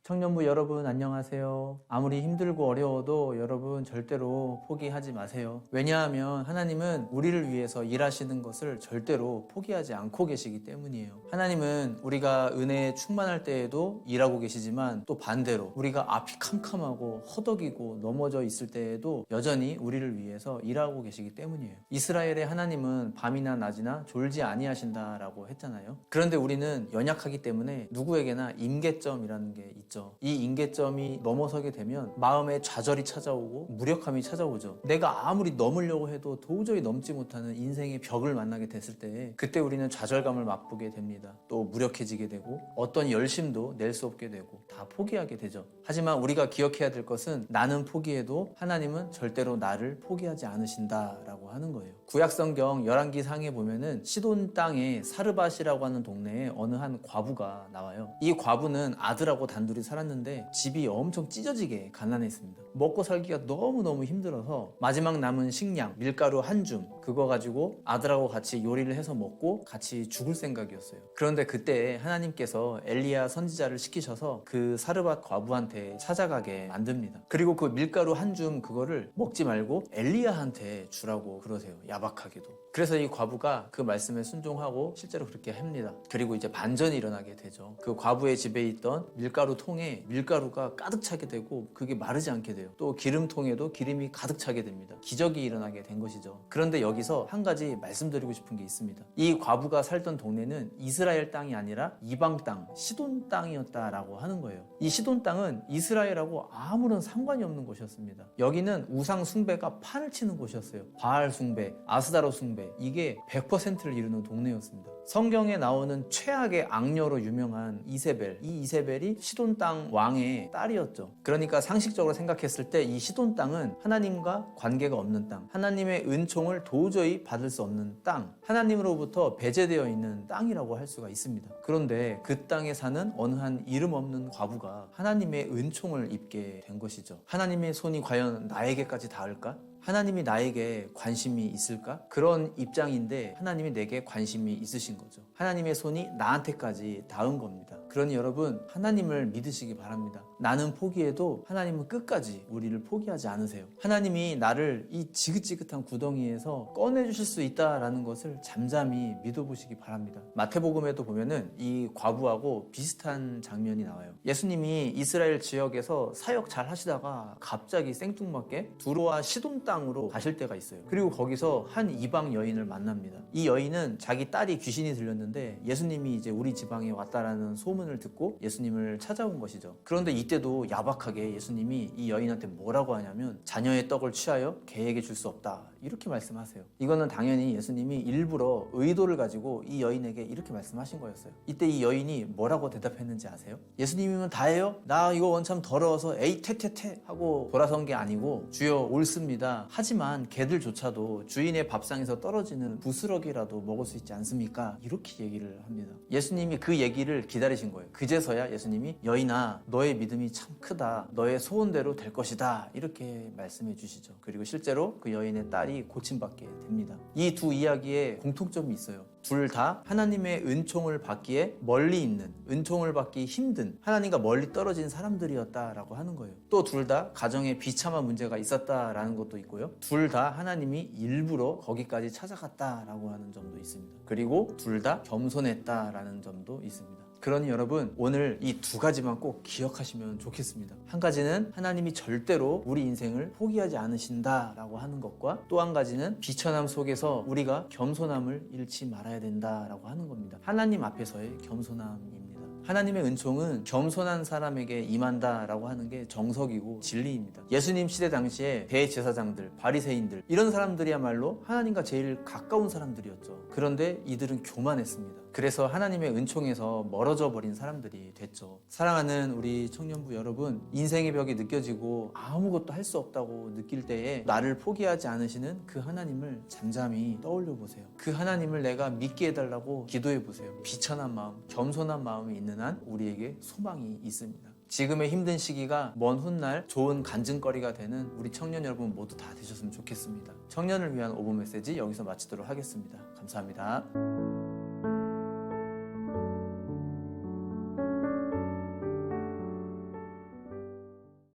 청년부 여러분 안녕하세요. 아무리 힘들고 어려워도 여러분 절대로 포기하지 마세요. 왜냐하면 하나님은 우리를 위해서 일하시는 것을 절대로 포기하지 않고 계시기 때문이에요. 하나님은 우리가 은혜에 충만할 때에도 일하고 계시지만 또 반대로 우리가 앞이 캄캄하고 허덕이고 넘어져 있을 때에도 여전히 우리를 위해서 일하고 계시기 때문이에요. 이스라엘의 하나님은 밤이나 낮이나 졸지 아니하신다라고 했잖아요. 그런데 우리는 연약하기 때문에 누구에게나 임계점이라는 게 있죠. 이 임계점이 넘어서게 되면 마음에 좌절이 찾아오고 무력함이 찾아오죠. 내가 아무리 넘으려고 해도 도저히 넘지 못하는 인생의 벽을 만나게 됐을 때 그때 우리는 좌절감을 맛보게 됩니다. 또 무력해지게 되고 어떤 열심도 낼 수 없게 되고 다 포기하게 되죠. 하지만 우리가 기억해야 될 것은 나는 포기해도 하나님은 절대로 나를 포기하지 않으신다라고 하는 거예요. 구약성경 열왕기상에 보면은 시돈 땅에 사르밧이라고 하는 동네에 어느 한 과부가 나와요. 이 과부는 아들하고 단둘이 살았는데 집이 엄청 찢어지게 가난했습니다. 먹고 살기가 너무너무 힘들어서 마지막 남은 식량, 밀가루 한 줌 그거 가지고 아들하고 같이 요리를 해서 먹고 같이 죽을 생각이었어요. 그런데 그때 하나님께서 엘리야 선지자를 시키셔서 그 사르밧 과부한테 찾아가게 만듭니다. 그리고 그 밀가루 한 줌 그거를 먹지 말고 엘리야한테 주라고 그러세요. 야박하게도. 그래서 이 과부가 그 말씀에 순종하고 실제로 그렇게 합니다. 그리고 이제 반전이 일어나게 되죠. 그 과부의 집에 있던 밀가루 통에 밀가루가 가득 차게 되고 그게 마르지 않게 돼요. 또 기름통에도 기름이 가득 차게 됩니다. 기적이 일어나게 된 것이죠. 그런데 여기서 한 가지 말씀드리고 싶은 게 있습니다. 이 과부가 살던 동네는 이스라엘 땅이 아니라 이방 땅, 시돈 땅이었다라고 하는 거예요. 이 시돈 땅은 이스라엘하고 아무런 상관이 없는 곳이었습니다. 여기는 우상 숭배가 판을 치는 곳이었어요. 바알 숭배, 아스다로 숭배, 이게 100%를 이루는 동네였습니다. 성경에 나오는 최악의 악녀로 유명한 이세벨, 이 이세벨이 시돈 땅 왕의 딸이었죠. 그러니까 상식적으로 생각했을 때 이 시돈 땅은 하나님과 관계가 없는 땅, 하나님의 은총을 도저히 받을 수 없는 땅, 하나님으로부터 배제되어 있는 땅이라고 할 수가 있습니다. 그런데 그 땅에 사는 어느 한 이름 없는 과부가 하나님의 은총을 입게 된 것이죠. 하나님의 손이 과연 나에게까지 닿을까? 하나님이 나에게 관심이 있을까? 그런 입장인데 하나님이 내게 관심이 있으신 거죠. 하나님의 손이 나한테까지 닿은 겁니다. 그러니 여러분 하나님을 믿으시기 바랍니다. 나는 포기해도 하나님은 끝까지 우리를 포기하지 않으세요. 하나님이 나를 이 지긋지긋한 구덩이에서 꺼내주실 수 있다라는 것을 잠잠히 믿어보시기 바랍니다. 마태복음에도 보면은 이 과부하고 비슷한 장면이 나와요. 예수님이 이스라엘 지역에서 사역 잘 하시다가 갑자기 생뚱맞게 두로와 시돈 땅으로 가실 때가 있어요. 그리고 거기서 한 이방 여인을 만납니다. 이 여인은 자기 딸이 귀신이 들렸는데 예수님이 이제 우리 지방에 왔다라는 소문을 듣고 예수님을 찾아온 것이죠. 그런데 이때도 야박하게 예수님이 이 여인한테 뭐라고 하냐면 자녀의 떡을 취하여 개에게 줄 수 없다 이렇게 말씀하세요. 이거는 당연히 예수님이 일부러 의도를 가지고 이 여인에게 이렇게 말씀하신 거였어요. 이때 이 여인이 뭐라고 대답했는지 아세요? 예수님이면 다 해요? 나 이거 원참 더러워서 에이 퇴퇴퇴 하고 돌아선 게 아니고 주여 옳습니다. 하지만 개들조차도 주인의 밥상에서 떨어지는 부스러기라도 먹을 수 있지 않습니까? 이렇게 얘기를 합니다. 예수님이 그 얘기를 기다리신 거예요. 그제서야 예수님이 여인아 너의 믿음이 참 크다. 너의 소원대로 될 것이다. 이렇게 말씀해 주시죠. 그리고 실제로 그 여인의 딸이 고침받게 됩니다. 이 두 이야기에 공통점이 있어요. 둘 다 하나님의 은총을 받기에 멀리 있는, 은총을 받기 힘든, 하나님과 멀리 떨어진 사람들이었다라고 하는 거예요. 또 둘 다 가정에 비참한 문제가 있었다라는 것도 있고요. 둘 다 하나님이 일부러 거기까지 찾아갔다라고 하는 점도 있습니다. 그리고 둘 다 겸손했다라는 점도 있습니다. 그러니 여러분 오늘 이 두 가지만 꼭 기억하시면 좋겠습니다. 한 가지는 하나님이 절대로 우리 인생을 포기하지 않으신다라고 하는 것과 또 한 가지는 비천함 속에서 우리가 겸손함을 잃지 말아야 된다라고 하는 겁니다. 하나님 앞에서의 겸손함입니다. 하나님의 은총은 겸손한 사람에게 임한다라고 하는 게 정석이고 진리입니다. 예수님 시대 당시에 대제사장들, 바리새인들 이런 사람들이야말로 하나님과 제일 가까운 사람들이었죠. 그런데 이들은 교만했습니다. 그래서 하나님의 은총에서 멀어져 버린 사람들이 됐죠. 사랑하는 우리 청년부 여러분, 인생의 벽이 느껴지고 아무것도 할 수 없다고 느낄 때에 나를 포기하지 않으시는 그 하나님을 잠잠히 떠올려 보세요. 그 하나님을 내가 믿게 해달라고 기도해 보세요. 비천한 마음, 겸손한 마음이 있는 한 우리에게 소망이 있습니다. 지금의 힘든 시기가 먼 훗날 좋은 간증거리가 되는 우리 청년 여러분 모두 다 되셨으면 좋겠습니다. 청년을 위한 오브 메시지 여기서 마치도록 하겠습니다. 감사합니다.